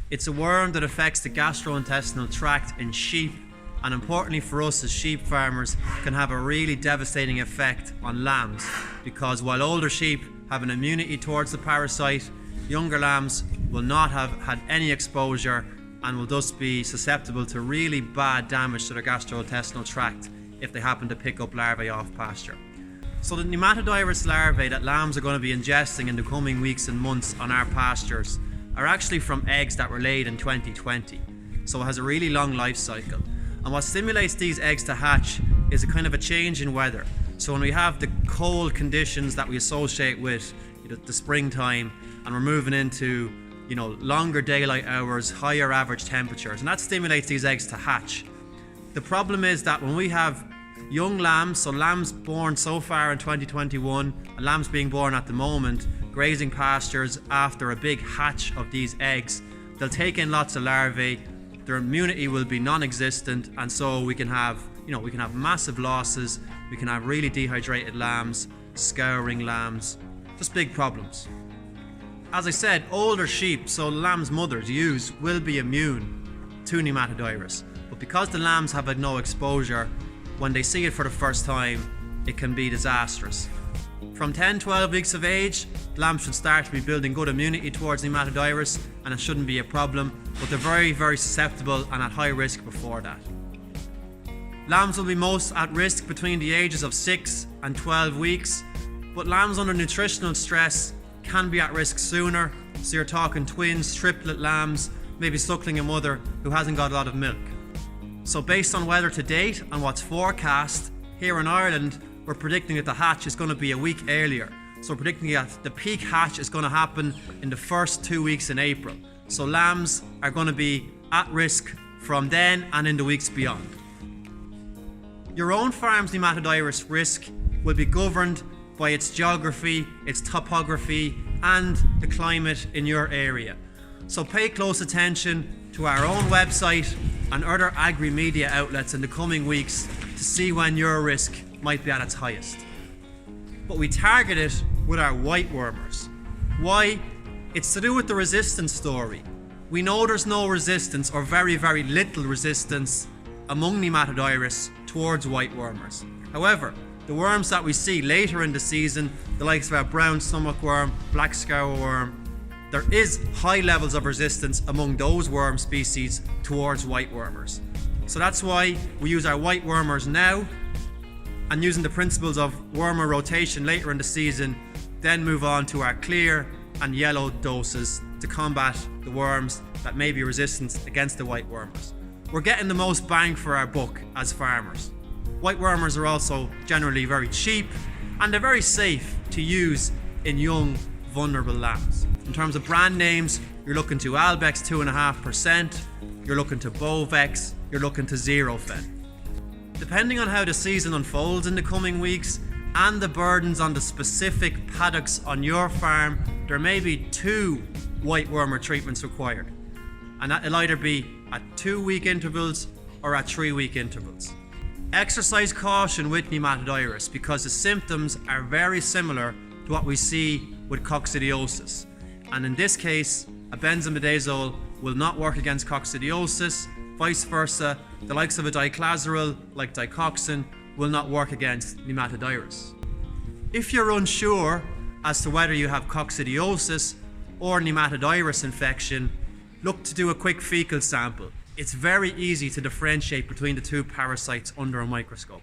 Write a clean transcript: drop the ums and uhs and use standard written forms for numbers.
It's a worm that affects the gastrointestinal tract in sheep, and importantly for us as sheep farmers, can have a really devastating effect on lambs, because while older sheep have an immunity towards the parasite, younger lambs will not have had any exposure and will thus be susceptible to really bad damage to their gastrointestinal tract if they happen to pick up larvae off pasture. So the Nematodirus larvae that lambs are going to be ingesting in the coming weeks and months on our pastures are actually from eggs that were laid in 2020. So it has a really long life cycle. And what stimulates these eggs to hatch is a kind of a change in weather. So when we have the cold conditions that we associate with the springtime, and we're moving into longer daylight hours, higher average temperatures, and that stimulates these eggs to hatch. The problem is that when we have young lambs, so lambs born so far in 2021 and lambs being born at the moment, grazing pastures after a big hatch of these eggs, they'll take in lots of larvae, their immunity will be non-existent, and so we can have massive losses, we can have really dehydrated lambs, scouring lambs, just big problems. As I said, older sheep, so lambs' mothers, ewes, will be immune to Nematodirus. But because the lambs have had no exposure, when they see it for the first time, it can be disastrous. From 10-12 weeks of age, lambs should start to be building good immunity towards Nematodirus, and it shouldn't be a problem, but they're very, very susceptible and at high risk before that. Lambs will be most at risk between the ages of 6 and 12 weeks, but lambs under nutritional stress can be at risk sooner, so you're talking twins, triplet lambs, maybe suckling a mother who hasn't got a lot of milk. So based on weather to date and what's forecast, here in Ireland, we're predicting that the hatch is going to be a week earlier. So we're predicting that the peak hatch is going to happen in the first 2 weeks in April. So lambs are going to be at risk from then and in the weeks beyond. Your own farm's Nematodirus risk will be governed by its geography, its topography, and the climate in your area. So pay close attention to our own website and other agri-media outlets in the coming weeks to see when your risk might be at its highest. But we target it with our white wormers. Why? It's to do with the resistance story. We know there's no resistance, or very, very little resistance, among Nematodirus towards white wormers. However, the worms that we see later in the season, the likes of our brown stomach worm, black scourworm, there is high levels of resistance among those worm species towards white wormers. So that's why we use our white wormers now, and using the principles of wormer rotation later in the season, then move on to our clear and yellow doses to combat the worms that may be resistant against the white wormers. We're getting the most bang for our buck as farmers. White wormers are also generally very cheap, and they're very safe to use in young, vulnerable lambs. In terms of brand names, you're looking to Albex 2.5%, you're looking to Bovex, you're looking to Zerofen. Depending on how the season unfolds in the coming weeks and the burdens on the specific paddocks on your farm, there may be 2 white wormer treatments required, and that'll either be at 2-week intervals or at 3-week intervals. Exercise caution with Nematodirus because the symptoms are very similar to what we see with coccidiosis, and in this case a benzimidazole will not work against coccidiosis. Vice versa, the likes of a diclazoral like dicoxin will not work against Nematodirus. If you're unsure as to whether you have coccidiosis or Nematodirus infection, look to do a quick fecal sample. It's very easy to differentiate between the 2 parasites under a microscope.